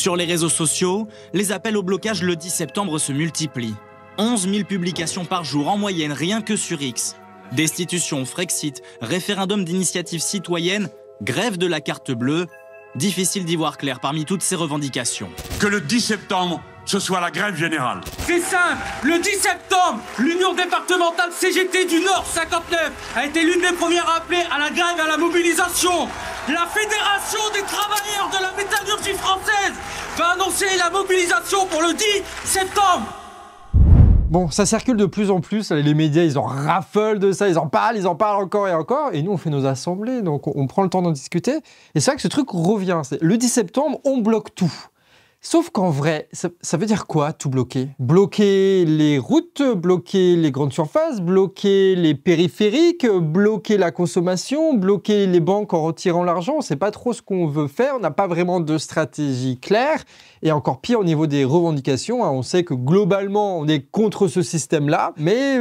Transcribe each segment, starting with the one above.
Sur les réseaux sociaux, les appels au blocage le 10 septembre se multiplient. 11 000 publications par jour en moyenne, rien que sur X. Destitution, Frexit, référendum d'initiative citoyenne, grève de la carte bleue. Difficile d'y voir clair parmi toutes ces revendications. Que le 10 septembre, ce soit la grève générale. C'est simple, le 10 septembre, l'Union départementale CGT du Nord 59 a été l'une des premières à appeler à la grève et à la mobilisation. La Fédération des travailleurs de la métallurgie française va annoncer la mobilisation pour le 10 septembre. Bon, ça circule de plus en plus, les médias, ils en raffolent de ça, ils en parlent encore et encore, et nous, on fait nos assemblées, donc on prend le temps d'en discuter. Et c'est vrai que ce truc revient, le 10 septembre, on bloque tout. Sauf qu'en vrai, ça veut dire quoi, tout bloquer? Bloquer les routes, bloquer les grandes surfaces, bloquer les périphériques, bloquer la consommation, bloquer les banques en retirant l'argent. C'est pas trop ce qu'on veut faire, on n'a pas vraiment de stratégie claire. Et encore pire au niveau des revendications, on sait que globalement, on est contre ce système-là, mais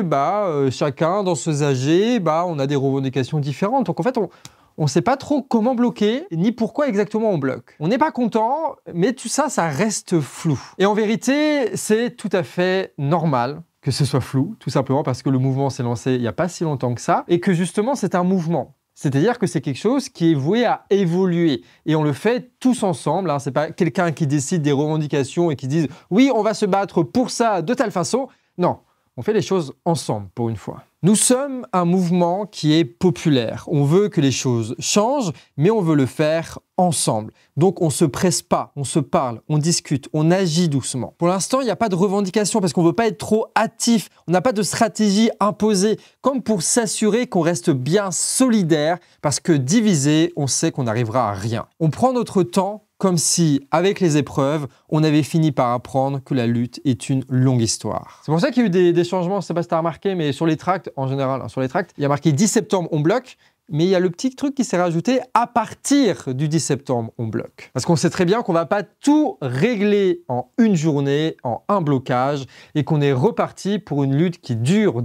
chacun dans ses âgés, on a des revendications différentes. Donc en fait, on ne sait pas trop comment bloquer, ni pourquoi exactement on bloque. On n'est pas content, mais tout ça, ça reste flou. Et en vérité, c'est tout à fait normal que ce soit flou, tout simplement parce que le mouvement s'est lancé il n'y a pas si longtemps que ça, et que justement, c'est un mouvement. C'est-à-dire que c'est quelque chose qui est voué à évoluer. Et on le fait tous ensemble. C'est pas quelqu'un qui décide des revendications et qui dit « Oui, on va se battre pour ça de telle façon ». Non, on fait les choses ensemble pour une fois. Nous sommes un mouvement qui est populaire. On veut que les choses changent, mais on veut le faire ensemble. Donc on ne se presse pas, on se parle, on discute, on agit doucement. Pour l'instant, il n'y a pas de revendication parce qu'on ne veut pas être trop hâtif. On n'a pas de stratégie imposée, comme pour s'assurer qu'on reste bien solidaire, parce que divisé, on sait qu'on n'arrivera à rien. On prend notre temps, comme si, avec les épreuves, on avait fini par apprendre que la lutte est une longue histoire. C'est pour ça qu'il y a eu des changements, je ne sais pas si tu as remarqué, mais sur les tracts, en général, sur les tracts, il y a marqué 10 septembre, on bloque, mais il y a le petit truc qui s'est rajouté, à partir du 10 septembre, on bloque. Parce qu'on sait très bien qu'on ne va pas tout régler en une journée, en un blocage, et qu'on est reparti pour une lutte qui dure,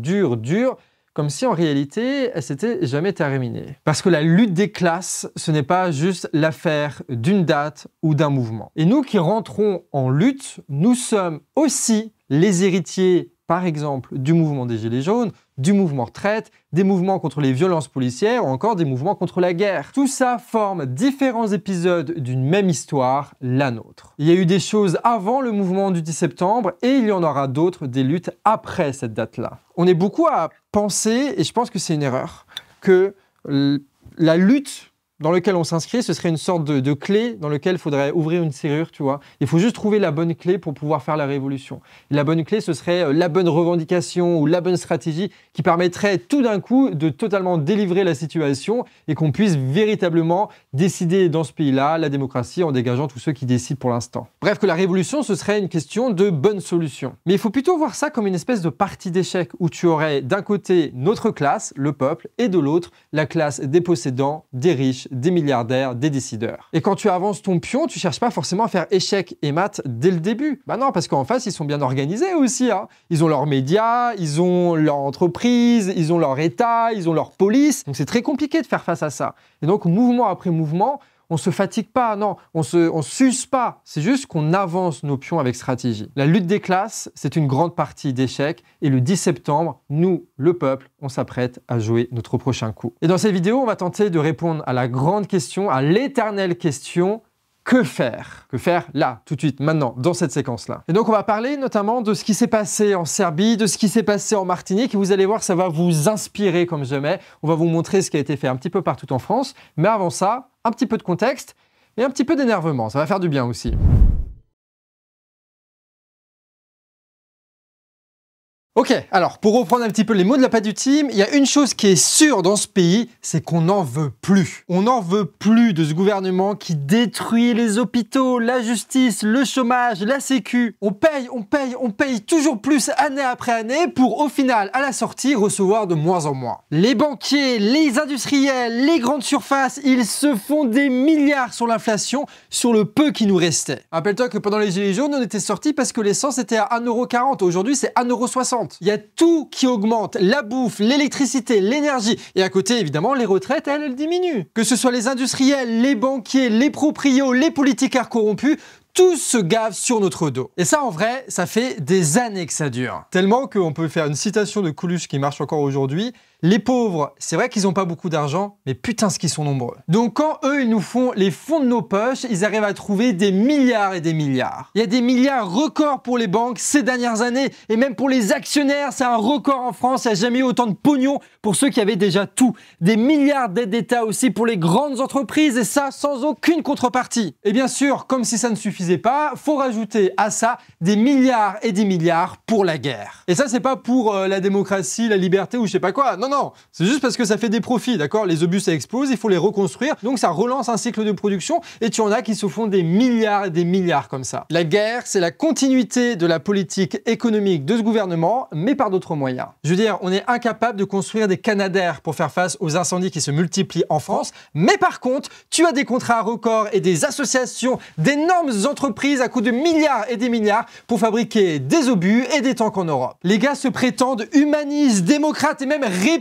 comme si en réalité, elle s'était jamais terminée. Parce que la lutte des classes, ce n'est pas juste l'affaire d'une date ou d'un mouvement. Et nous qui rentrons en lutte, nous sommes aussi les héritiers, par exemple, du mouvement des Gilets jaunes, du mouvement retraite, des mouvements contre les violences policières ou encore des mouvements contre la guerre. Tout ça forme différents épisodes d'une même histoire, la nôtre. Il y a eu des choses avant le mouvement du 10 septembre et il y en aura d'autres, des luttes après cette date-là. On est beaucoup à penser, et je pense que c'est une erreur, que la lutte dans laquelle on s'inscrit, ce serait une sorte de clé dans laquelle il faudrait ouvrir une serrure, tu vois. Il faut juste trouver la bonne clé pour pouvoir faire la révolution. Et la bonne clé, ce serait la bonne revendication ou la bonne stratégie qui permettrait tout d'un coup de totalement délivrer la situation et qu'on puisse véritablement décider dans ce pays-là la démocratie en dégageant tous ceux qui décident pour l'instant. Bref, que la révolution, ce serait une question de bonne solution. Mais il faut plutôt voir ça comme une espèce de partie d'échecs où tu aurais d'un côté notre classe, le peuple, et de l'autre la classe des possédants, des riches, des milliardaires, des décideurs. Et quand tu avances ton pion, tu cherches pas forcément à faire échec et mat dès le début. Bah non, parce qu'en face, ils sont bien organisés aussi. Ils ont leurs médias, ils ont leur entreprise, ils ont leur État, ils ont leur police. Donc c'est très compliqué de faire face à ça. Et donc mouvement après mouvement, on se fatigue pas, non, on s'use pas. C'est juste qu'on avance nos pions avec stratégie. La lutte des classes, c'est une grande partie d'échecs. Et le 10 septembre, nous, le peuple, on s'apprête à jouer notre prochain coup. Et dans cette vidéo, on va tenter de répondre à la grande question, à l'éternelle question: que faire? Que faire là, tout de suite, maintenant, dans cette séquence-là? Et donc, on va parler notamment de ce qui s'est passé en Serbie, de ce qui s'est passé en Martinique. Et vous allez voir, ça va vous inspirer comme jamais. On va vous montrer ce qui a été fait un petit peu partout en France. Mais avant ça, un petit peu de contexte et un petit peu d'énervement. Ça va faire du bien aussi. Ok, alors pour reprendre un petit peu les mots de la part du team, il y a une chose qui est sûre dans ce pays, c'est qu'on n'en veut plus. On n'en veut plus de ce gouvernement qui détruit les hôpitaux, la justice, le chômage, la sécu. On paye toujours plus année après année pour au final, à la sortie, recevoir de moins en moins. Les banquiers, les industriels, les grandes surfaces, ils se font des milliards sur l'inflation, sur le peu qui nous restait. Rappelle-toi que pendant les Gilets jaunes, on était sortis parce que l'essence était à 1,40 €. Aujourd'hui, c'est 1,60 €. Il y a tout qui augmente, la bouffe, l'électricité, l'énergie. Et à côté, évidemment, les retraites, elles diminuent. Que ce soit les industriels, les banquiers, les proprios, les politiciens corrompus, tous se gavent sur notre dos. Et ça, en vrai, ça fait des années que ça dure. Tellement qu'on peut faire une citation de Coluche qui marche encore aujourd'hui. Les pauvres, c'est vrai qu'ils n'ont pas beaucoup d'argent, mais putain ce qu'ils sont nombreux. Donc quand eux, ils nous font les fonds de nos poches, ils arrivent à trouver des milliards et des milliards. Il y a des milliards records pour les banques ces dernières années, et même pour les actionnaires, c'est un record en France, il n'y a jamais eu autant de pognon pour ceux qui avaient déjà tout. Des milliards d'aides d'État aussi pour les grandes entreprises, et ça sans aucune contrepartie. Et bien sûr, comme si ça ne suffisait pas, faut rajouter à ça des milliards et des milliards pour la guerre. Et ça, c'est pas pour la démocratie, la liberté ou je sais pas quoi, non, c'est juste parce que ça fait des profits, d'accord? Les obus, ça explose, il faut les reconstruire, donc ça relance un cycle de production, et tu en as qui se font des milliards et des milliards comme ça. La guerre, c'est la continuité de la politique économique de ce gouvernement, mais par d'autres moyens. Je veux dire, on est incapable de construire des canadaires pour faire face aux incendies qui se multiplient en France, mais par contre, tu as des contrats records et des associations, d'énormes entreprises à coût de milliards et des milliards pour fabriquer des obus et des tanks en Europe. Les gars se prétendent humanistes, démocrates et même républicains,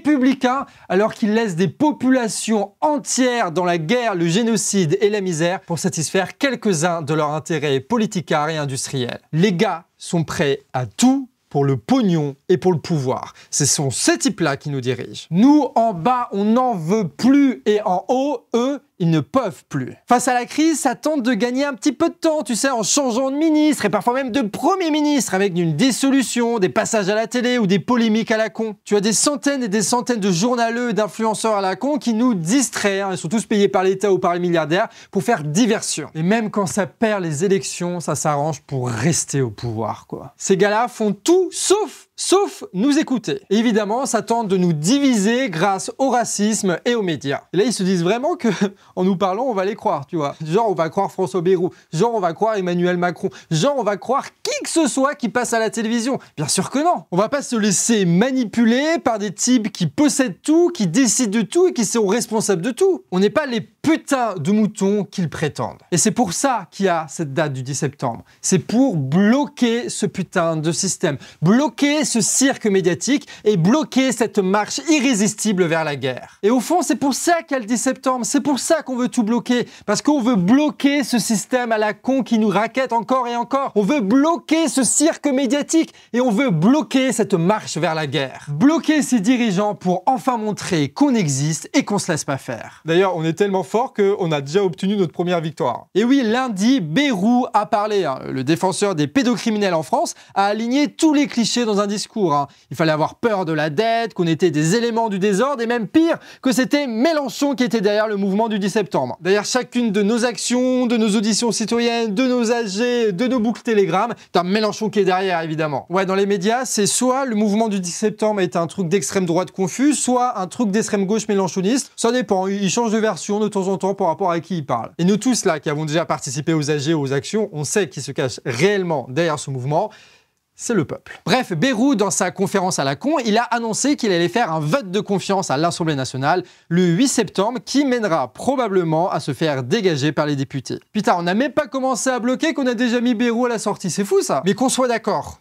alors qu'ils laissent des populations entières dans la guerre, le génocide et la misère pour satisfaire quelques-uns de leurs intérêts politicards et industriels. Les gars sont prêts à tout pour le pognon et pour le pouvoir. Ce sont ces types-là qui nous dirigent. Nous, en bas, on n'en veut plus, et en haut, eux, ils ne peuvent plus. Face à la crise, ça tente de gagner un petit peu de temps, tu sais, en changeant de ministre et parfois même de Premier ministre avec une dissolution, des passages à la télé ou des polémiques à la con. Tu as des centaines et des centaines de journaleux et d'influenceurs à la con qui nous distraient, hein, ils sont tous payés par l'État ou par les milliardaires pour faire diversion. Et même quand ça perd les élections, ça s'arrange pour rester au pouvoir, quoi. Ces gars-là font tout sauf nous écouter. Et évidemment, ça tente de nous diviser grâce au racisme et aux médias. Et là, ils se disent vraiment que, en nous parlant, on va les croire, tu vois. Genre, on va croire François Bayrou. Genre, on va croire Emmanuel Macron. Genre, on va croire qui que ce soit qui passe à la télévision. Bien sûr que non. On va pas se laisser manipuler par des types qui possèdent tout, qui décident de tout et qui sont responsables de tout. On n'est pas les putains de moutons qu'ils prétendent. Et c'est pour ça qu'il y a cette date du 10 septembre. C'est pour bloquer ce putain de système, bloquer ce cirque médiatique et bloquer cette marche irrésistible vers la guerre. Et au fond, c'est pour ça qu'il y a le 10 septembre, c'est pour ça qu'on veut tout bloquer, parce qu'on veut bloquer ce système à la con qui nous raquette encore et encore. On veut bloquer ce cirque médiatique et on veut bloquer cette marche vers la guerre. Bloquer ces dirigeants pour enfin montrer qu'on existe et qu'on se laisse pas faire. D'ailleurs, on est tellement fort qu'on a déjà obtenu notre première victoire. Et oui, lundi, Bayrou a parlé, hein, le défenseur des pédocriminels en France, a aligné tous les clichés dans un discours. Hein. Il fallait avoir peur de la dette, qu'on était des éléments du désordre et même pire, que c'était Mélenchon qui était derrière le mouvement du 10 septembre. Derrière chacune de nos actions, de nos auditions citoyennes, de nos AG, de nos boucles Telegram, t'as Mélenchon qui est derrière évidemment. Ouais, dans les médias, c'est soit le mouvement du 10 septembre est un truc d'extrême droite confus, soit un truc d'extrême gauche mélenchoniste. Ça dépend, il change de version de temps en temps par rapport à qui il parle. Et nous tous là, qui avons déjà participé aux AG, aux actions, on sait qui se cache réellement derrière ce mouvement. C'est le peuple. Bref, Bayrou, dans sa conférence à la con, il a annoncé qu'il allait faire un vote de confiance à l'Assemblée nationale le 8 septembre qui mènera probablement à se faire dégager par les députés. Putain, on n'a même pas commencé à bloquer qu'on a déjà mis Bayrou à la sortie, c'est fou ça. Mais qu'on soit d'accord,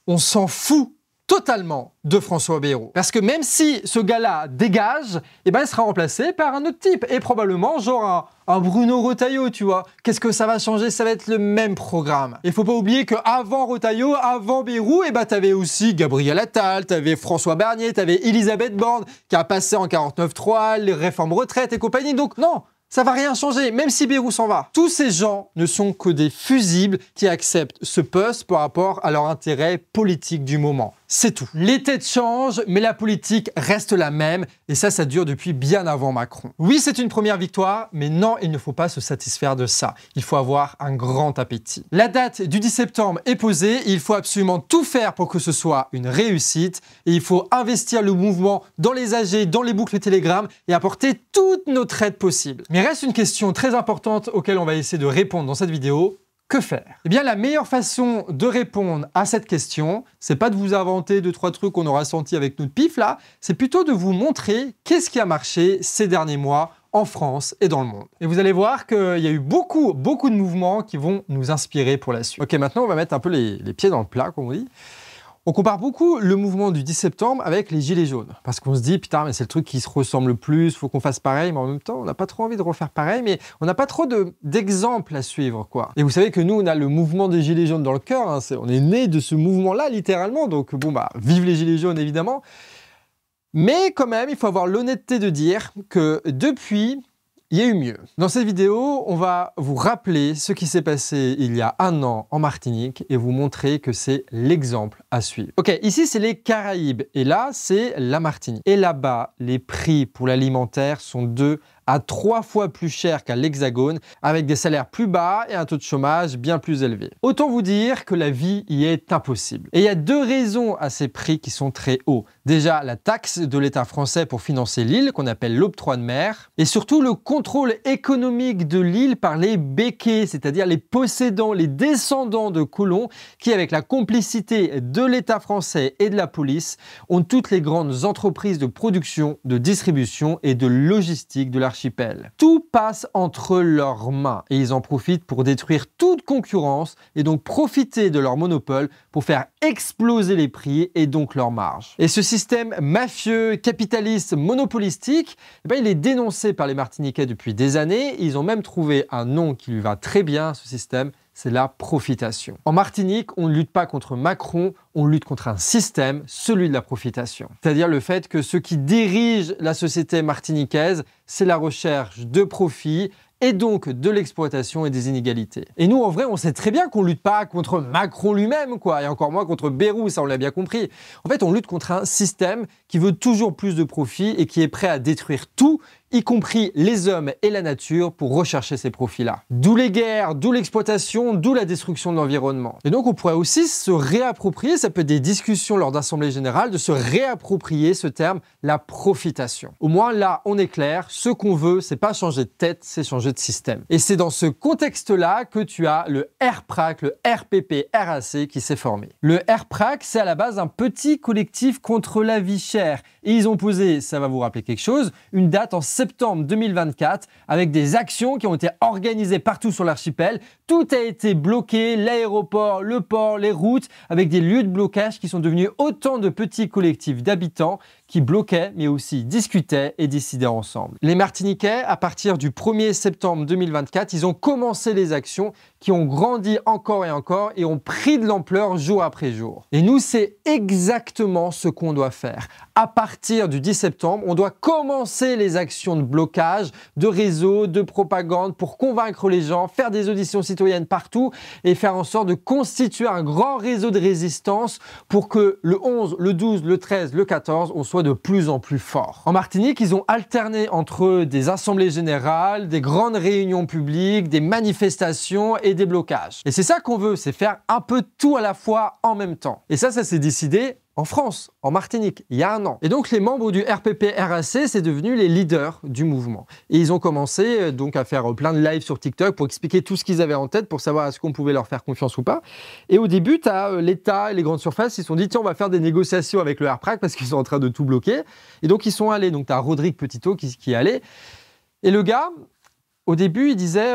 on s'en fout totalement de François Bayrou. Parce que même si ce gars-là dégage, eh ben il sera remplacé par un autre type. Et probablement genre un Bruno Retailleau, tu vois. Qu'est-ce que ça va changer? Ça va être le même programme. Il faut pas oublier qu'avant Retailleau, avant Bayrou, eh ben t'avais aussi Gabriel Attal, t'avais François Barnier, t'avais Elisabeth Borne qui a passé en 49.3, les réformes retraite et compagnie. Donc non, ça va rien changer, même si Bayrou s'en va. Tous ces gens ne sont que des fusibles qui acceptent ce poste par rapport à leur intérêt politique du moment. C'est tout. Les têtes changent, mais la politique reste la même, et ça dure depuis bien avant Macron. Oui, c'est une première victoire, mais non, il ne faut pas se satisfaire de ça. Il faut avoir un grand appétit. La date du 10 septembre est posée, et il faut absolument tout faire pour que ce soit une réussite, et il faut investir le mouvement dans les AG, dans les boucles Telegram, et apporter toute notre aide possible. Mais reste une question très importante auquel on va essayer de répondre dans cette vidéo. Que faire? Eh bien, la meilleure façon de répondre à cette question, c'est pas de vous inventer 2-3 trucs qu'on aura senti avec notre pif là, c'est plutôt de vous montrer qu'est-ce qui a marché ces derniers mois en France et dans le monde. Et vous allez voir qu'il y a eu beaucoup de mouvements qui vont nous inspirer pour la suite. Ok, maintenant on va mettre un peu les pieds dans le plat, comme on dit. On compare beaucoup le mouvement du 10 septembre avec les Gilets jaunes. Parce qu'on se dit, putain, mais c'est le truc qui se ressemble le plus, il faut qu'on fasse pareil, mais en même temps, on n'a pas trop envie de refaire pareil, mais on n'a pas trop d'exemples à suivre, quoi. Et vous savez que nous, on a le mouvement des Gilets jaunes dans le cœur, hein, on est né de ce mouvement-là, littéralement, donc bon, bah, vive les Gilets jaunes, évidemment. Mais quand même, il faut avoir l'honnêteté de dire que depuis, il y a eu mieux. Dans cette vidéo, on va vous rappeler ce qui s'est passé il y a 1 an en Martinique et vous montrer que c'est l'exemple à suivre. Ok, ici c'est les Caraïbes et là c'est la Martinique. Et là-bas, les prix pour l'alimentaire sont 2 à 3 fois plus chers qu'à l'Hexagone, avec des salaires plus bas et un taux de chômage bien plus élevé. Autant vous dire que la vie y est impossible. Et il y a 2 raisons à ces prix qui sont très hauts. Déjà, la taxe de l'État français pour financer l'île, qu'on appelle l'octroi de mer, et surtout le contrôle économique de l'île par les béquets, c'est-à-dire les possédants, les descendants de colons, qui, avec la complicité de l'État français et de la police, ont toutes les grandes entreprises de production, de distribution et de logistique de l'archipel. Tout passe entre leurs mains et ils en profitent pour détruire toute concurrence et donc profiter de leur monopole pour faire exploser les prix et donc leurs marges. Et ce système mafieux, capitaliste, monopolistique, il est dénoncé par les Martiniquais depuis des années. Ils ont même trouvé un nom qui lui va très bien à ce système, c'est la profitation. En Martinique, on ne lutte pas contre Macron, on lutte contre un système, celui de la profitation. C'est-à-dire le fait que ce qui dirige la société martiniquaise, c'est la recherche de profit et donc de l'exploitation et des inégalités. Et nous, en vrai, on sait très bien qu'on ne lutte pas contre Macron lui-même, quoi, et encore moins contre Bayrou, ça on l'a bien compris. En fait, on lutte contre un système qui veut toujours plus de profit et qui est prêt à détruire tout, y compris les hommes et la nature, pour rechercher ces profits-là. D'où les guerres, d'où l'exploitation, d'où la destruction de l'environnement. Et donc on pourrait aussi se réapproprier, ça peut être des discussions lors d'assemblées générales, de se réapproprier ce terme, la profitation. Au moins là, on est clair, ce qu'on veut, c'est pas changer de tête, c'est changer de système. Et c'est dans ce contexte-là que tu as le RPRAC, le RPP-RAC qui s'est formé. Le RPRAC, c'est à la base un petit collectif contre la vie chère. Et ils ont posé, ça va vous rappeler quelque chose, une date en septembre 2024 avec des actions qui ont été organisées partout sur l'archipel. Tout a été bloqué, l'aéroport, le port, les routes, avec des lieux de blocage qui sont devenus autant de petits collectifs d'habitants qui bloquaient, mais aussi discutaient et décidaient ensemble. Les Martiniquais, à partir du 1er septembre 2024, ils ont commencé les actions qui ont grandi encore et ont pris de l'ampleur jour après jour. Et nous, c'est exactement ce qu'on doit faire. À partir du 10 septembre, on doit commencer les actions de blocage, de réseau, de propagande pour convaincre les gens, faire des auditions citoyennes partout et faire en sorte de constituer un grand réseau de résistance pour que le 11, le 12, le 13, le 14, on soit de plus en plus fort. En Martinique, ils ont alterné entre des assemblées générales, des grandes réunions publiques, des manifestations et des blocages. Et c'est ça qu'on veut, c'est faire un peu tout à la fois en même temps. Et ça s'est décidé en France, en Martinique, il y a 1 an. Et donc les membres du RPP-RAC, c'est devenu les leaders du mouvement. Et ils ont commencé donc à faire plein de lives sur TikTok pour expliquer tout ce qu'ils avaient en tête, pour savoir est-ce qu'on pouvait leur faire confiance ou pas. Et au début, tu as l'État et les grandes surfaces, ils se sont dit tiens, on va faire des négociations avec le RPRAC parce qu'ils sont en train de tout bloquer. Et donc ils sont allés. Donc tu as Rodrigue Petitot qui est allé. Et le gars, au début, il disait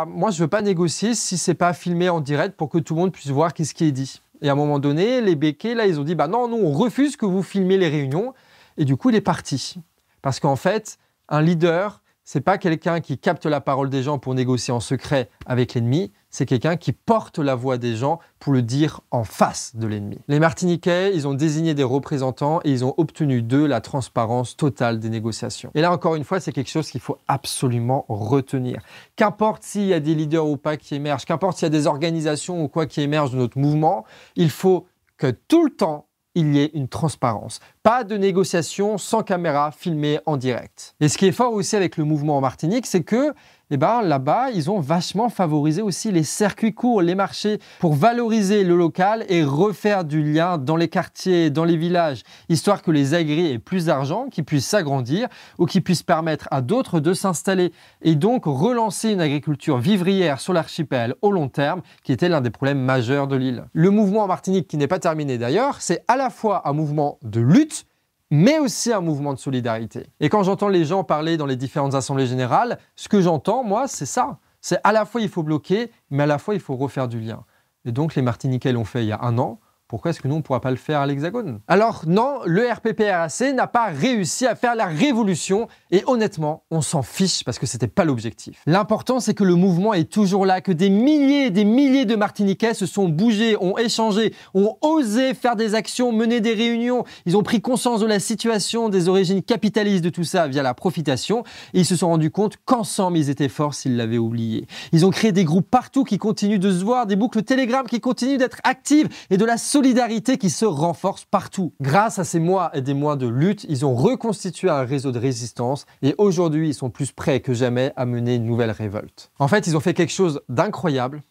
moi je veux pas négocier si c'est pas filmé en direct pour que tout le monde puisse voir qu'est-ce qui est dit. Et à un moment donné, les béquets, là, ils ont dit non, nous, on refuse que vous filmiez les réunions. Et du coup, il est parti. Parce qu'en fait, un leader, c'est pas quelqu'un qui capte la parole des gens pour négocier en secret avec l'ennemi. C'est quelqu'un qui porte la voix des gens pour le dire en face de l'ennemi. Les Martiniquais, ils ont désigné des représentants et ils ont obtenu d'eux la transparence totale des négociations. Et là, encore une fois, c'est quelque chose qu'il faut absolument retenir. Qu'importe s'il y a des leaders ou pas qui émergent, qu'importe s'il y a des organisations ou quoi qui émergent de notre mouvement, il faut que tout le temps, il y ait une transparence. Pas de négociation sans caméra filmée en direct. Et ce qui est fort aussi avec le mouvement en Martinique, c'est que là-bas, ils ont vachement favorisé aussi les circuits courts, les marchés, pour valoriser le local et refaire du lien dans les quartiers, dans les villages, histoire que les agris aient plus d'argent, qu'ils puissent s'agrandir ou qu'ils puissent permettre à d'autres de s'installer et donc relancer une agriculture vivrière sur l'archipel au long terme, qui était l'un des problèmes majeurs de l'île. Le mouvement en Martinique, qui n'est pas terminé d'ailleurs, c'est à la fois un mouvement de lutte, mais aussi un mouvement de solidarité. Et quand j'entends les gens parler dans les différentes assemblées générales, ce que j'entends, moi, c'est ça. C'est à la fois il faut bloquer, mais à la fois il faut refaire du lien. Et donc les Martiniquais l'ont fait il y a 1 an, Pourquoi est-ce que nous, on ne pourra pas le faire à l'Hexagone? Alors non, le RPP-RAC n'a pas réussi à faire la révolution et honnêtement, on s'en fiche parce que c'était pas l'objectif. L'important, c'est que le mouvement est toujours là, que des milliers et des milliers de Martiniquais se sont bougés, ont échangé, ont osé faire des actions, mener des réunions. Ils ont pris conscience de la situation, des origines capitalistes de tout ça via la profitation et ils se sont rendus compte qu'ensemble, ils étaient forts s'ils l'avaient oublié. Ils ont créé des groupes partout qui continuent de se voir, des boucles Telegram qui continuent d'être actives et de la solidarité qui se renforce partout. Grâce à ces mois et des mois de lutte, ils ont reconstitué un réseau de résistance et aujourd'hui, ils sont plus prêts que jamais à mener une nouvelle révolte. En fait, ils ont fait quelque chose d'incroyable.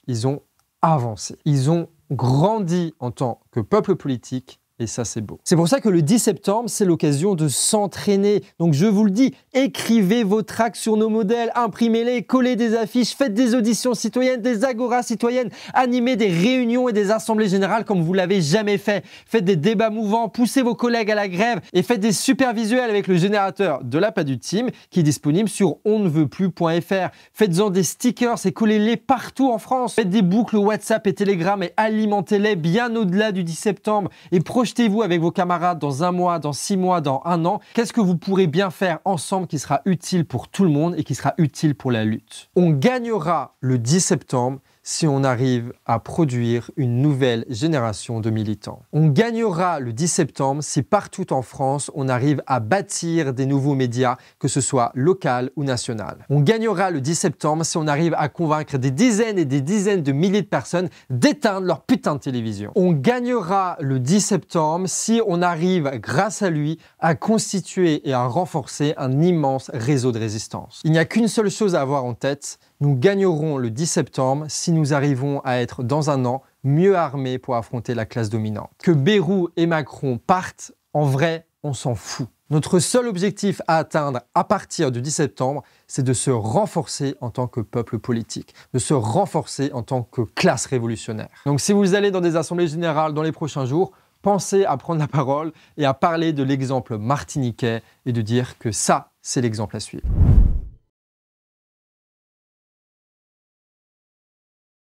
Ils ont avancé. Ils ont grandi en tant que peuple politique. Et ça, c'est beau. C'est pour ça que le 10 septembre, c'est l'occasion de s'entraîner. Donc, je vous le dis, écrivez vos tracts sur nos modèles, imprimez-les, collez des affiches, faites des auditions citoyennes, des agoras citoyennes, animez des réunions et des assemblées générales comme vous l'avez jamais fait. Faites des débats mouvants, poussez vos collègues à la grève et faites des super visuels avec le générateur de l'appât du team qui est disponible sur onneveutplus.fr. Faites-en des stickers et collez-les partout en France. Faites des boucles WhatsApp et Telegram et alimentez-les bien au-delà du 10 septembre et projetez-vous avec vos camarades dans 1 mois, dans 6 mois, dans 1 an. Qu'est-ce que vous pourrez bien faire ensemble qui sera utile pour tout le monde et qui sera utile pour la lutte? On gagnera le 10 septembre si on arrive à produire une nouvelle génération de militants. On gagnera le 10 septembre si partout en France, on arrive à bâtir des nouveaux médias, que ce soit local ou national. On gagnera le 10 septembre si on arrive à convaincre des dizaines et des dizaines de milliers de personnes d'éteindre leur putain de télévision. On gagnera le 10 septembre si on arrive, grâce à lui, à constituer et à renforcer un immense réseau de résistance. Il n'y a qu'une seule chose à avoir en tête, nous gagnerons le 10 septembre si nous arrivons à être dans 1 an mieux armés pour affronter la classe dominante. Que Bayrou et Macron partent, en vrai, on s'en fout. Notre seul objectif à atteindre à partir du 10 septembre, c'est de se renforcer en tant que peuple politique, de se renforcer en tant que classe révolutionnaire. Donc si vous allez dans des assemblées générales dans les prochains jours, pensez à prendre la parole et à parler de l'exemple martiniquais et de dire que ça, c'est l'exemple à suivre.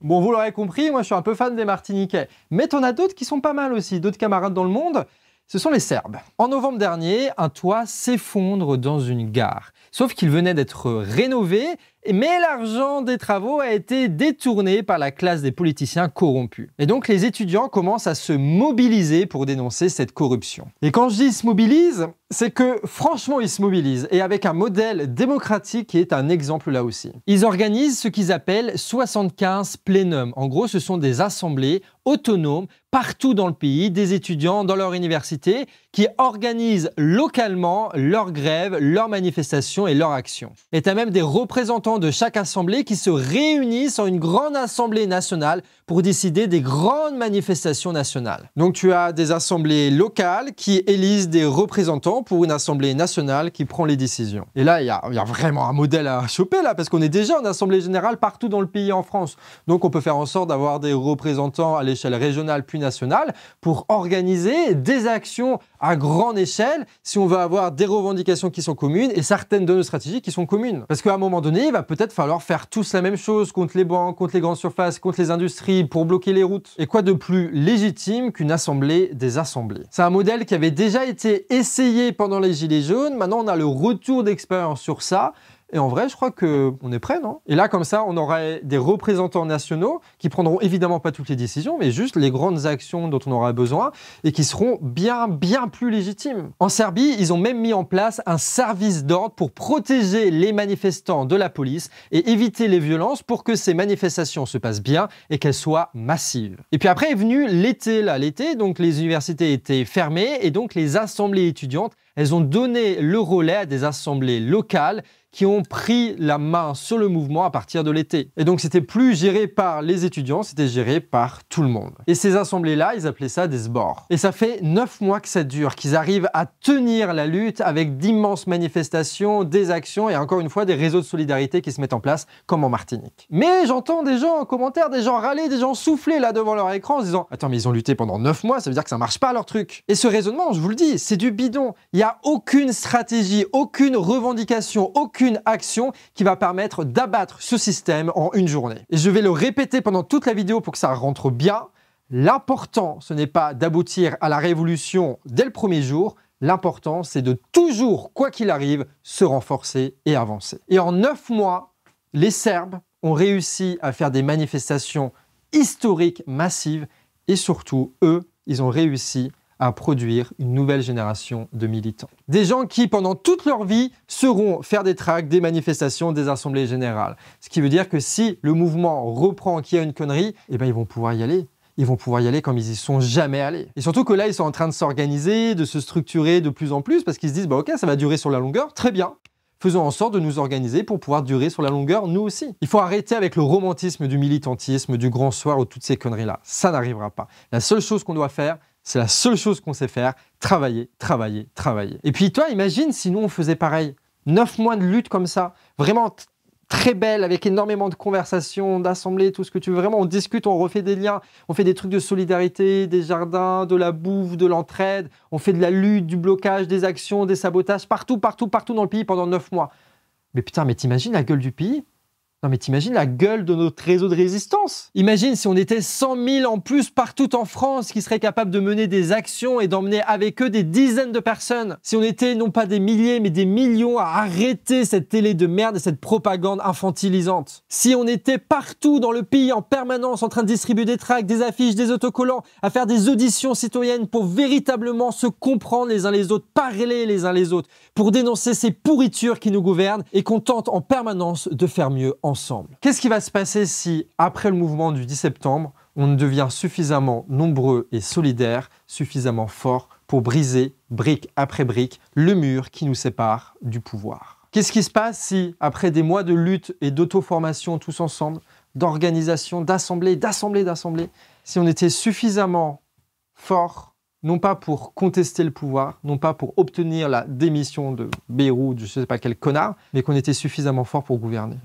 Bon, vous l'aurez compris, moi je suis un peu fan des Martiniquais. Mais t'en as d'autres qui sont pas mal aussi, d'autres camarades dans le monde. Ce sont les Serbes. En novembre dernier, un toit s'effondre dans une gare. Sauf qu'il venait d'être rénové, mais l'argent des travaux a été détourné par la classe des politiciens corrompus. Et donc les étudiants commencent à se mobiliser pour dénoncer cette corruption. Et quand je dis se mobilisent, c'est que franchement ils se mobilisent, et avec un modèle démocratique qui est un exemple là aussi. Ils organisent ce qu'ils appellent 75 plénums. En gros, ce sont des assemblées autonomes partout dans le pays, des étudiants dans leur université qui organisent localement leurs grèves, leurs manifestations et leurs actions. Et tu as même des représentants de chaque assemblée qui se réunissent en une grande assemblée nationale pour décider des grandes manifestations nationales. Donc tu as des assemblées locales qui élisent des représentants pour une assemblée nationale qui prend les décisions. Et là, il y a vraiment un modèle à choper là, parce qu'on est déjà en assemblée générale partout dans le pays en France. Donc on peut faire en sorte d'avoir des représentants à l'échelle régionale puis nationale pour organiser des actions à grande échelle si on veut avoir des revendications qui sont communes et certaines de nos stratégies qui sont communes. Parce qu'à un moment donné, il va peut-être falloir faire tous la même chose contre les banques, contre les grandes surfaces, contre les industries, pour bloquer les routes. Et quoi de plus légitime qu'une assemblée des assemblées? C'est un modèle qui avait déjà été essayé pendant les Gilets jaunes. Maintenant, on a le retour d'expérience sur ça. Et en vrai, je crois qu'on est prêt, non? Et là, comme ça, on aurait des représentants nationaux qui prendront évidemment pas toutes les décisions, mais juste les grandes actions dont on aura besoin et qui seront bien plus légitimes. En Serbie, ils ont même mis en place un service d'ordre pour protéger les manifestants de la police et éviter les violences pour que ces manifestations se passent bien et qu'elles soient massives. Et puis après est venu l'été, donc les universités étaient fermées et donc les assemblées étudiantes, elles ont donné le relais à des assemblées locales qui ont pris la main sur le mouvement à partir de l'été. Et donc c'était plus géré par les étudiants, c'était géré par tout le monde. Et ces assemblées-là, ils appelaient ça des sbors. Et ça fait 9 mois que ça dure, qu'ils arrivent à tenir la lutte avec d'immenses manifestations, des actions et encore une fois des réseaux de solidarité qui se mettent en place comme en Martinique. Mais j'entends des gens en commentaire, des gens râler, des gens souffler là devant leur écran en se disant « Attends, mais ils ont lutté pendant 9 mois, ça veut dire que ça marche pas leur truc ». Et ce raisonnement, je vous le dis, c'est du bidon. Il n'y a aucune stratégie, aucune revendication, aucune action qui va permettre d'abattre ce système en une journée. Et je vais le répéter pendant toute la vidéo pour que ça rentre bien. L'important, ce n'est pas d'aboutir à la révolution dès le premier jour. L'important, c'est de toujours, quoi qu'il arrive, se renforcer et avancer. Et en 9 mois, les Serbes ont réussi à faire des manifestations historiques, massives, et surtout, eux, ils ont réussi à produire une nouvelle génération de militants. Des gens qui, pendant toute leur vie, sauront faire des tracts, des manifestations, des assemblées générales. Ce qui veut dire que si le mouvement reprend qu'il y a une connerie, eh ben, ils vont pouvoir y aller. Ils vont pouvoir y aller comme ils y sont jamais allés. Et surtout que là, ils sont en train de s'organiser, de se structurer de plus en plus, parce qu'ils se disent, bah ok, ça va durer sur la longueur, très bien. Faisons en sorte de nous organiser pour pouvoir durer sur la longueur, nous aussi. Il faut arrêter avec le romantisme du militantisme, du grand soir ou toutes ces conneries-là. Ça n'arrivera pas. La seule chose qu'on doit faire, c'est la seule chose qu'on sait faire, travailler, travailler, travailler. Et puis toi, imagine si nous, on faisait pareil. 9 mois de lutte comme ça, vraiment très belle, avec énormément de conversations, d'assemblées, tout ce que tu veux. Vraiment, on discute, on refait des liens, on fait des trucs de solidarité, des jardins, de la bouffe, de l'entraide. On fait de la lutte, du blocage, des actions, des sabotages, partout, partout, partout dans le pays pendant 9 mois. Mais putain, mais t'imagines la gueule du pays ? Non mais t'imagines la gueule de notre réseau de résistance. Imagine si on était 100 000 en plus partout en France qui seraient capables de mener des actions et d'emmener avec eux des dizaines de personnes. Si on était non pas des milliers mais des millions à arrêter cette télé de merde et cette propagande infantilisante. Si on était partout dans le pays en permanence en train de distribuer des tracts, des affiches, des autocollants, à faire des auditions citoyennes pour véritablement se comprendre les uns les autres, parler les uns les autres, pour dénoncer ces pourritures qui nous gouvernent et qu'on tente en permanence de faire mieux ensemble. Qu'est-ce qui va se passer si, après le mouvement du 10 septembre, on devient suffisamment nombreux et solidaires, suffisamment forts pour briser, brique après brique, le mur qui nous sépare du pouvoir? Qu'est-ce qui se passe si, après des mois de lutte et d'auto-formation tous ensemble, d'organisation, d'assemblée, si on était suffisamment forts, non pas pour contester le pouvoir, non pas pour obtenir la démission de Beyrouth, je ne sais pas quel connard, mais qu'on était suffisamment fort pour gouverner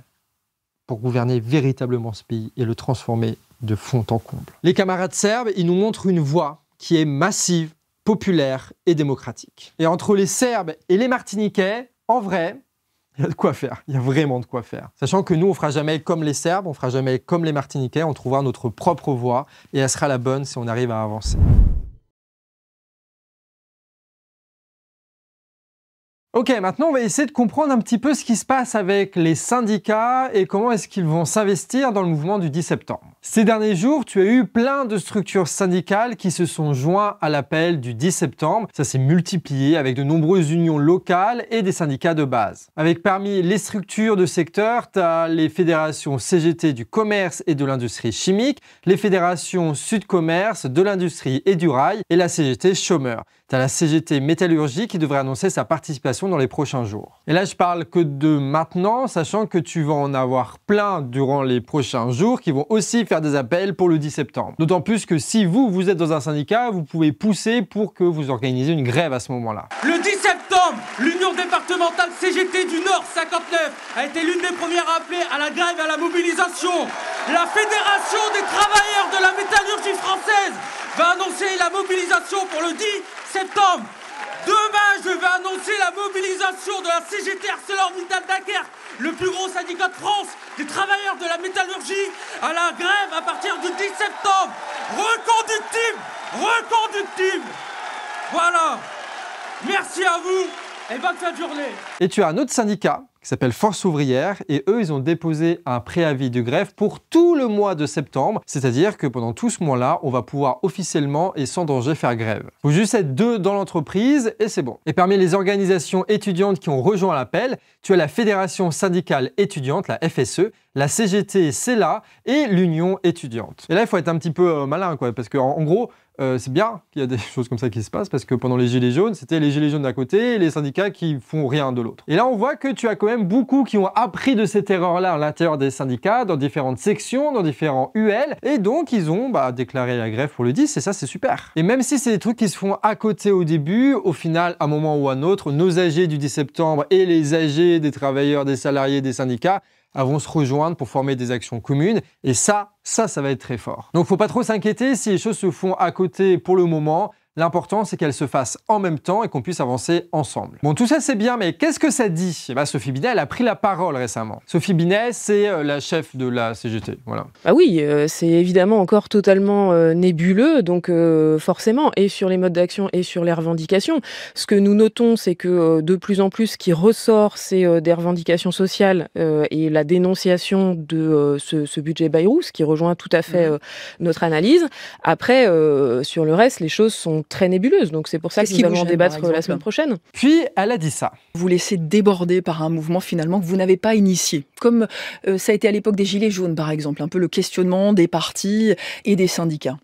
véritablement ce pays et le transformer de fond en comble. Les camarades serbes, ils nous montrent une voie qui est massive, populaire et démocratique. Et entre les Serbes et les Martiniquais, en vrai, il y a de quoi faire, il y a vraiment de quoi faire. Sachant que nous, on ne fera jamais comme les Serbes, on ne fera jamais comme les Martiniquais, on trouvera notre propre voie et elle sera la bonne si on arrive à avancer. Ok, maintenant on va essayer de comprendre un petit peu ce qui se passe avec les syndicats et comment est-ce qu'ils vont s'investir dans le mouvement du 10 septembre. Ces derniers jours, tu as eu plein de structures syndicales qui se sont joints à l'appel du 10 septembre. Ça s'est multiplié avec de nombreuses unions locales et des syndicats de base. Avec parmi les structures de secteur, tu as les fédérations CGT du commerce et de l'industrie chimique, les fédérations Sud Commerce, de l'industrie et du rail et la CGT chômeur. Tu as la CGT métallurgie qui devrait annoncer sa participation dans les prochains jours. Et là, je parle que de maintenant, sachant que tu vas en avoir plein durant les prochains jours qui vont aussi faire des appels pour le 10 septembre. D'autant plus que si vous êtes dans un syndicat, vous pouvez pousser pour que vous organisiez une grève à ce moment-là. Le 10 septembre, l'Union départementale CGT du Nord 59 a été l'une des premières à appeler à la grève et à la mobilisation. La Fédération des travailleurs de la métallurgie française va annoncer la mobilisation pour le 10 septembre. Demain, je vais annoncer la mobilisation de la CGT ArcelorMittal Dunkerque, le plus gros syndicat de France des travailleurs de la métallurgie, à la grève à partir du 10 septembre. Reconductible, reconductible. Voilà. Merci à vous et bonne fin de journée. Et tu as un autre syndicat qui s'appelle Force ouvrière et eux, ils ont déposé un préavis de grève pour tout le mois de septembre. C'est-à-dire que pendant tout ce mois-là, on va pouvoir officiellement et sans danger faire grève. Il faut juste être 2 dans l'entreprise et c'est bon. Et parmi les organisations étudiantes qui ont rejoint l'appel, tu as la Fédération syndicale étudiante, la FSE, la CGT CELA et l'Union étudiante. Et là, il faut être un petit peu malin, quoi, parce qu'en gros, c'est bien qu'il y a des choses comme ça qui se passent parce que pendant les Gilets jaunes, c'était les Gilets jaunes d'un côté et les syndicats qui font rien de l'autre. Et là, on voit que tu as quand même beaucoup qui ont appris de cette erreur-là à l'intérieur des syndicats, dans différentes sections, dans différents UL, et donc ils ont déclaré la grève pour le 10, et ça, c'est super. Et même si c'est des trucs qui se font à côté au début, au final, à un moment ou à un autre, nos AG du 10 septembre et les AG des travailleurs, des salariés, des syndicats vont se rejoindre pour former des actions communes. Et ça va être très fort. Donc, faut pas trop s'inquiéter si les choses se font à côté pour le moment. L'important, c'est qu'elles se fassent en même temps et qu'on puisse avancer ensemble. Bon, tout ça, c'est bien, mais qu'est-ce que ça dit? Sophie Binet, elle a pris la parole récemment. Sophie Binet, c'est la chef de la CGT, voilà. Ah oui, c'est évidemment encore totalement nébuleux, donc forcément, et sur les modes d'action et sur les revendications. Ce que nous notons, c'est que de plus en plus, ce qui ressort, c'est des revendications sociales et la dénonciation de ce budget Bayrou, ce qui rejoint tout à fait notre analyse. Après, sur le reste, les choses sont très nébuleuses, donc c'est pour ça que nous allons en débattre la semaine prochaine. Puis, elle a dit ça. Vous laissez déborder par un mouvement finalement que vous n'avez pas initié, comme ça a été à l'époque des Gilets jaunes par exemple, un peu le questionnement des partis et des syndicats.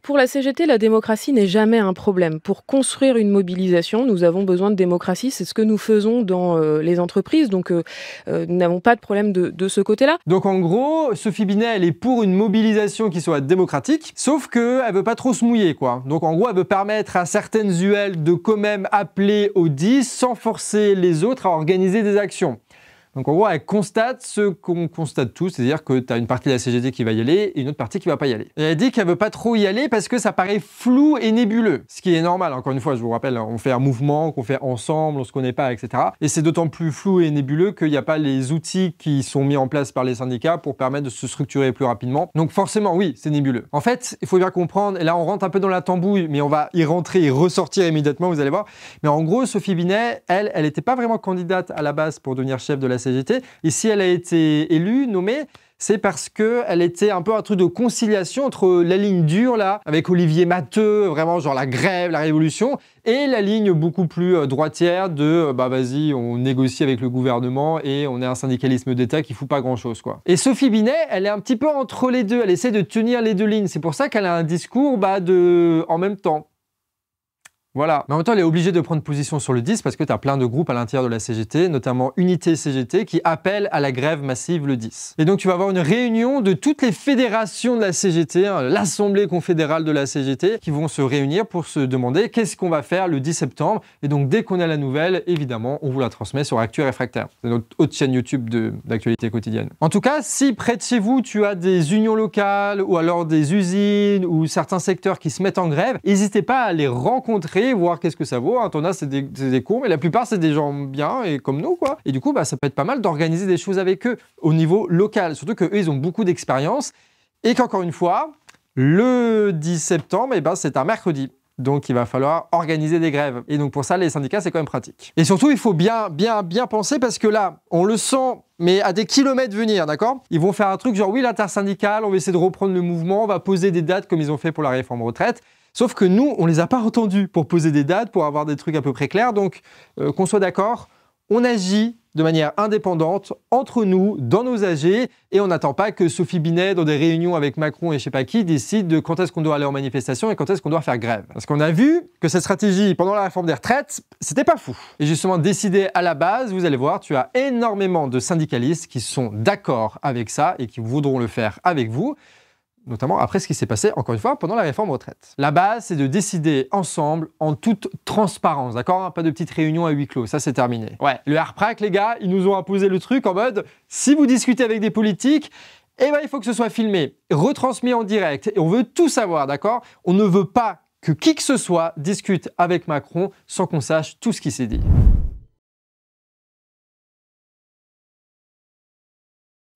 Pour la CGT, la démocratie n'est jamais un problème. Pour construire une mobilisation, nous avons besoin de démocratie. C'est ce que nous faisons dans les entreprises. Donc, nous n'avons pas de problème de ce côté-là. Donc, en gros, Sophie Binet, elle est pour une mobilisation qui soit démocratique, sauf qu'elle veut pas trop se mouiller, quoi. Donc, en gros, elle veut permettre à certaines UL de quand même appeler au 10 sans forcer les autres à organiser des actions. Donc en gros, elle constate ce qu'on constate tous, c'est-à-dire que tu as une partie de la CGT qui va y aller et une autre partie qui va pas y aller. Et elle dit qu'elle veut pas trop y aller parce que ça paraît flou et nébuleux. Ce qui est normal, encore une fois, je vous rappelle, on fait un mouvement qu'on fait ensemble, on se connaît pas, etc. Et c'est d'autant plus flou et nébuleux qu'il n'y a pas les outils qui sont mis en place par les syndicats pour permettre de se structurer plus rapidement. Donc forcément, oui, c'est nébuleux. En fait, il faut bien comprendre, et là on rentre un peu dans la tambouille, mais on va y rentrer et ressortir immédiatement, vous allez voir. Mais en gros, Sophie Binet, elle n'était pas vraiment candidate à la base pour devenir chef de la CGT. Et si elle a été élue, nommée, c'est parce qu'elle était un peu un truc de conciliation entre la ligne dure, là, avec Olivier Matteux, vraiment genre la grève, la révolution, et la ligne beaucoup plus droitière de bah vas-y, on négocie avec le gouvernement et on est un syndicalisme d'État qui fout pas grand-chose, quoi. Et Sophie Binet, elle est un petit peu entre les deux, elle essaie de tenir les deux lignes. C'est pour ça qu'elle a un discours en même temps. Voilà. Mais en même temps, elle est obligée de prendre position sur le 10 parce que tu as plein de groupes à l'intérieur de la CGT, notamment Unité CGT, qui appellent à la grève massive le 10. Et donc, tu vas avoir une réunion de toutes les fédérations de la CGT, hein, l'Assemblée confédérale de la CGT, qui vont se réunir pour se demander qu'est-ce qu'on va faire le 10 septembre. Et donc, dès qu'on a la nouvelle, évidemment, on vous la transmet sur Actu Réfractaire. C'est notre haute chaîne YouTube d'actualité quotidienne. En tout cas, si près de chez vous, tu as des unions locales ou alors des usines ou certains secteurs qui se mettent en grève, n'hésitez pas à les rencontrer, voir qu'est-ce que ça vaut. T'en as, c'est des cons, mais la plupart, c'est des gens bien et comme nous, quoi. Et du coup, bah, ça peut être pas mal d'organiser des choses avec eux au niveau local. Surtout qu'eux, ils ont beaucoup d'expérience et qu'encore une fois, le 10 septembre, eh ben, c'est un mercredi. Donc, il va falloir organiser des grèves. Et donc, pour ça, les syndicats, c'est quand même pratique. Et surtout, il faut bien penser parce que là, on le sent, mais à des kilomètres venir, d'accord? Ils vont faire un truc genre, oui, l'intersyndicale, on va essayer de reprendre le mouvement, on va poser des dates comme ils ont fait pour la réforme retraite. Sauf que nous, on les a pas entendus pour poser des dates, pour avoir des trucs à peu près clairs. Donc, qu'on soit d'accord, on agit de manière indépendante, entre nous, dans nos AG, et on n'attend pas que Sophie Binet, dans des réunions avec Macron et je sais pas qui, décide de quand est-ce qu'on doit aller en manifestation et quand est-ce qu'on doit faire grève. Parce qu'on a vu que cette stratégie, pendant la réforme des retraites, c'était pas fou. Et justement, décider à la base, vous allez voir, tu as énormément de syndicalistes qui sont d'accord avec ça et qui voudront le faire avec vous. Notamment après ce qui s'est passé, encore une fois, pendant la réforme retraite. La base, c'est de décider ensemble, en toute transparence, d'accord? Pas de petites réunions à huis clos, ça c'est terminé. Ouais, le RPRAC, les gars, ils nous ont imposé le truc en mode, si vous discutez avec des politiques, eh ben, il faut que ce soit filmé, retransmis en direct, et on veut tout savoir, d'accord? On ne veut pas que qui que ce soit discute avec Macron sans qu'on sache tout ce qui s'est dit.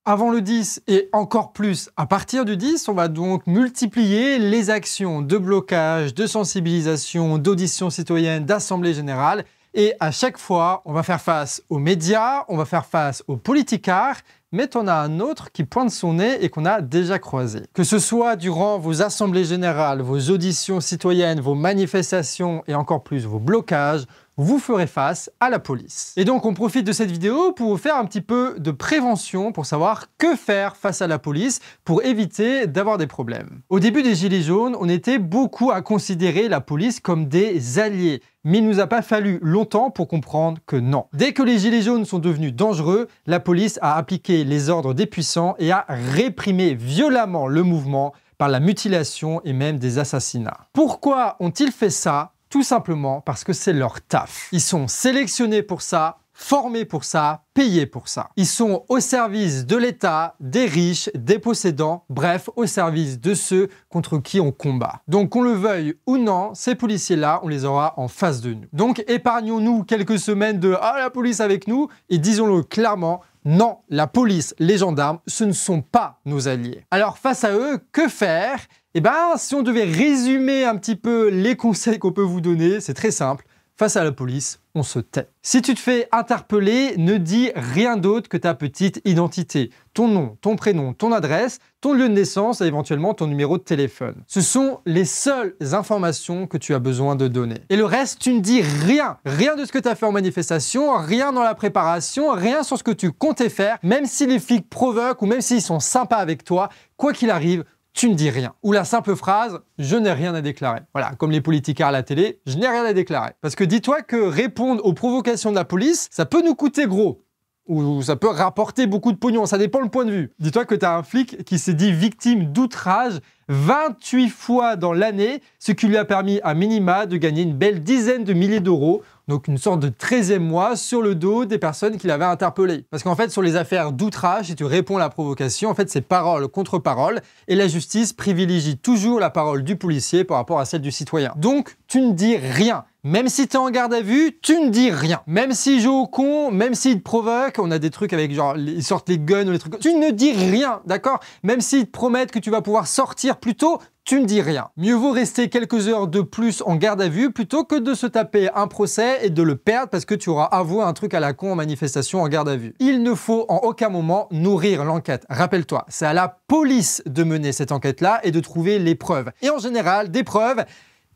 Avant le 10 et encore plus à partir du 10, on va donc multiplier les actions de blocage, de sensibilisation, d'audition citoyenne, d'assemblée générale. Et à chaque fois, on va faire face aux médias, on va faire face aux politicards, mais t'en as un autre qui pointe son nez et qu'on a déjà croisé. Que ce soit durant vos assemblées générales, vos auditions citoyennes, vos manifestations et encore plus vos blocages, vous ferez face à la police. Et donc on profite de cette vidéo pour vous faire un petit peu de prévention pour savoir que faire face à la police pour éviter d'avoir des problèmes. Au début des Gilets jaunes, on était beaucoup à considérer la police comme des alliés. Mais il ne nous a pas fallu longtemps pour comprendre que non. Dès que les Gilets jaunes sont devenus dangereux, la police a appliqué les ordres des puissants et a réprimé violemment le mouvement par la mutilation et même des assassinats. Pourquoi ont-ils fait ça ? Tout simplement parce que c'est leur taf. Ils sont sélectionnés pour ça, formés pour ça, payés pour ça. Ils sont au service de l'État, des riches, des possédants, bref, au service de ceux contre qui on combat. Donc qu'on le veuille ou non, ces policiers-là, on les aura en face de nous. Donc épargnons-nous quelques semaines de « Ah, la police avec nous » et disons-le clairement, non, la police, les gendarmes, ce ne sont pas nos alliés. Alors face à eux, que faire? Eh bien, si on devait résumer un petit peu les conseils qu'on peut vous donner, c'est très simple. Face à la police, on se tait. Si tu te fais interpeller, ne dis rien d'autre que ta petite identité. Ton nom, ton prénom, ton adresse, ton lieu de naissance et éventuellement ton numéro de téléphone. Ce sont les seules informations que tu as besoin de donner. Et le reste, tu ne dis rien. Rien de ce que tu as fait en manifestation, rien dans la préparation, rien sur ce que tu comptais faire. Même si les flics provoquent ou même s'ils sont sympas avec toi, quoi qu'il arrive, tu ne dis rien. Ou la simple phrase « je n'ai rien à déclarer ». Voilà, comme les politiciens à la télé, « je n'ai rien à déclarer ». Parce que dis-toi que répondre aux provocations de la police, ça peut nous coûter gros. Ou ça peut rapporter beaucoup de pognon, ça dépend le point de vue. Dis-toi que tu as un flic qui s'est dit victime d'outrage 28 fois dans l'année, ce qui lui a permis à minima de gagner une belle dizaine de milliers d'euros, donc une sorte de 13e mois sur le dos des personnes qu'il avait interpellées. Parce qu'en fait, sur les affaires d'outrage, si tu réponds à la provocation, en fait, c'est parole contre parole, et la justice privilégie toujours la parole du policier par rapport à celle du citoyen. Donc, tu ne dis rien. Même si tu es en garde à vue, tu ne dis rien. Même s'ils jouent au con, même s'ils te provoquent, on a des trucs avec genre, ils sortent les guns ou les trucs, tu ne dis rien, d'accord? Même s'ils te promettent que tu vas pouvoir sortir plus tôt, tu ne dis rien. Mieux vaut rester quelques heures de plus en garde à vue plutôt que de se taper un procès et de le perdre parce que tu auras avoué un truc à la con en manifestation en garde à vue. Il ne faut en aucun moment nourrir l'enquête. Rappelle-toi, c'est à la police de mener cette enquête-là et de trouver les preuves. Et en général, des preuves,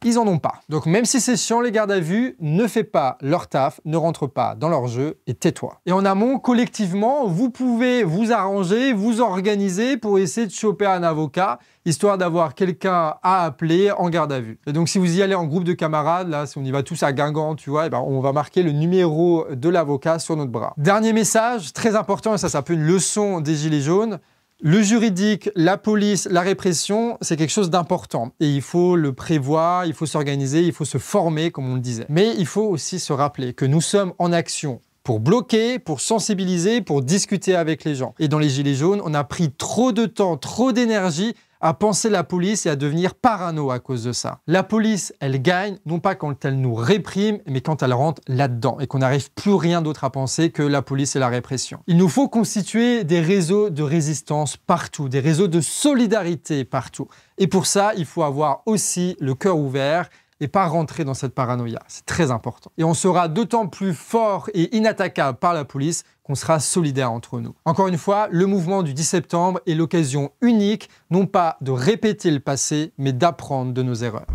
ils en ont pas. Donc même si c'est chiant les gardes à vue, ne fais pas leur taf, ne rentre pas dans leur jeu et tais-toi. Et en amont, collectivement, vous pouvez vous arranger, vous organiser pour essayer de choper un avocat, histoire d'avoir quelqu'un à appeler en garde à vue. Et donc si vous y allez en groupe de camarades, là, si on y va tous à Guingamp, tu vois, et ben, on va marquer le numéro de l'avocat sur notre bras. Dernier message, très important, et ça c'est un peu une leçon des Gilets jaunes. Le juridique, la police, la répression, c'est quelque chose d'important. Et il faut le prévoir, il faut s'organiser, il faut se former, comme on le disait. Mais il faut aussi se rappeler que nous sommes en action pour bloquer, pour sensibiliser, pour discuter avec les gens. Et dans les Gilets jaunes, on a pris trop de temps, trop d'énergie à penser la police et à devenir parano à cause de ça. La police, elle gagne, non pas quand elle nous réprime, mais quand elle rentre là-dedans et qu'on n'arrive plus rien d'autre à penser que la police et la répression. Il nous faut constituer des réseaux de résistance partout, des réseaux de solidarité partout. Et pour ça, il faut avoir aussi le cœur ouvert et pas rentrer dans cette paranoïa. C'est très important. Et on sera d'autant plus fort et inattaquable par la police qu'on sera solidaires entre nous. Encore une fois, le mouvement du 10 septembre est l'occasion unique, non pas de répéter le passé, mais d'apprendre de nos erreurs.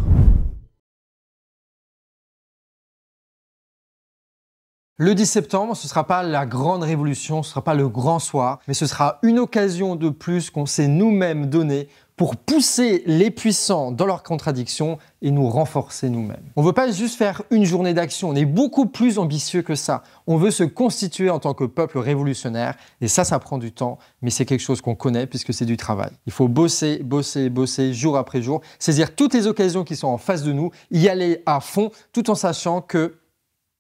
Le 10 septembre, ce ne sera pas la grande révolution, ce ne sera pas le grand soir, mais ce sera une occasion de plus qu'on s'est nous-mêmes donnée pour pousser les puissants dans leurs contradictions et nous renforcer nous-mêmes. On ne veut pas juste faire une journée d'action, on est beaucoup plus ambitieux que ça. On veut se constituer en tant que peuple révolutionnaire et ça prend du temps, mais c'est quelque chose qu'on connaît puisque c'est du travail. Il faut bosser, bosser, bosser jour après jour, saisir toutes les occasions qui sont en face de nous, y aller à fond tout en sachant que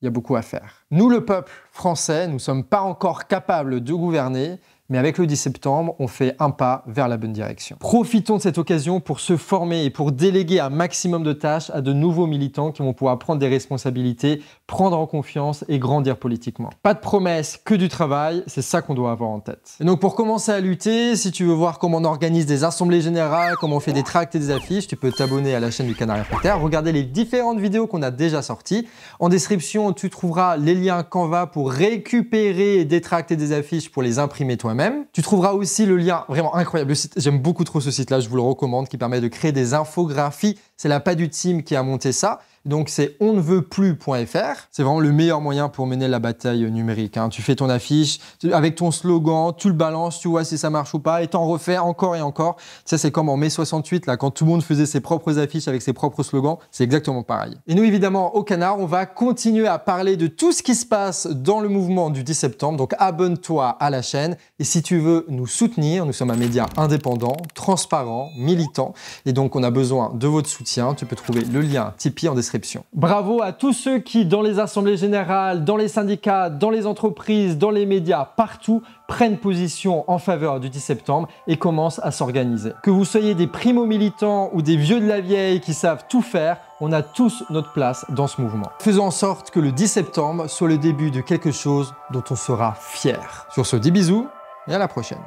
il y a beaucoup à faire. Nous, le peuple français, nous ne sommes pas encore capables de gouverner, mais avec le 10 septembre, on fait un pas vers la bonne direction. Profitons de cette occasion pour se former et pour déléguer un maximum de tâches à de nouveaux militants qui vont pouvoir prendre des responsabilités, prendre en confiance et grandir politiquement. Pas de promesses, que du travail, c'est ça qu'on doit avoir en tête. Et donc pour commencer à lutter, si tu veux voir comment on organise des assemblées générales, comment on fait des tracts et des affiches, tu peux t'abonner à la chaîne du Canard FR, regarder les différentes vidéos qu'on a déjà sorties. En description, tu trouveras les liens Canva pour récupérer des tracts et des affiches pour les imprimer toi-même. Tu trouveras aussi le lien vraiment incroyable, le site, j'aime beaucoup trop ce site-là, je vous le recommande, qui permet de créer des infographies. C'est la Pas du Team qui a monté ça. Donc c'est onneveutplus.fr. C'est vraiment le meilleur moyen pour mener la bataille numérique. Tu fais ton affiche avec ton slogan, tu le balances, tu vois si ça marche ou pas, et t'en refais encore et encore. Ça c'est comme en mai 68, là, quand tout le monde faisait ses propres affiches avec ses propres slogans, c'est exactement pareil. Et nous évidemment au Canard, on va continuer à parler de tout ce qui se passe dans le mouvement du 10 septembre. Donc abonne-toi à la chaîne. Et si tu veux nous soutenir, nous sommes un média indépendant, transparent, militant. Et donc on a besoin de votre soutien. Tu peux trouver le lien Tipeee en description description. Bravo à tous ceux qui, dans les assemblées générales, dans les syndicats, dans les entreprises, dans les médias, partout, prennent position en faveur du 10 septembre et commencent à s'organiser. Que vous soyez des primo-militants ou des vieux de la vieille qui savent tout faire, on a tous notre place dans ce mouvement. Faisons en sorte que le 10 septembre soit le début de quelque chose dont on sera fier. Sur ce, 10 bisous et à la prochaine.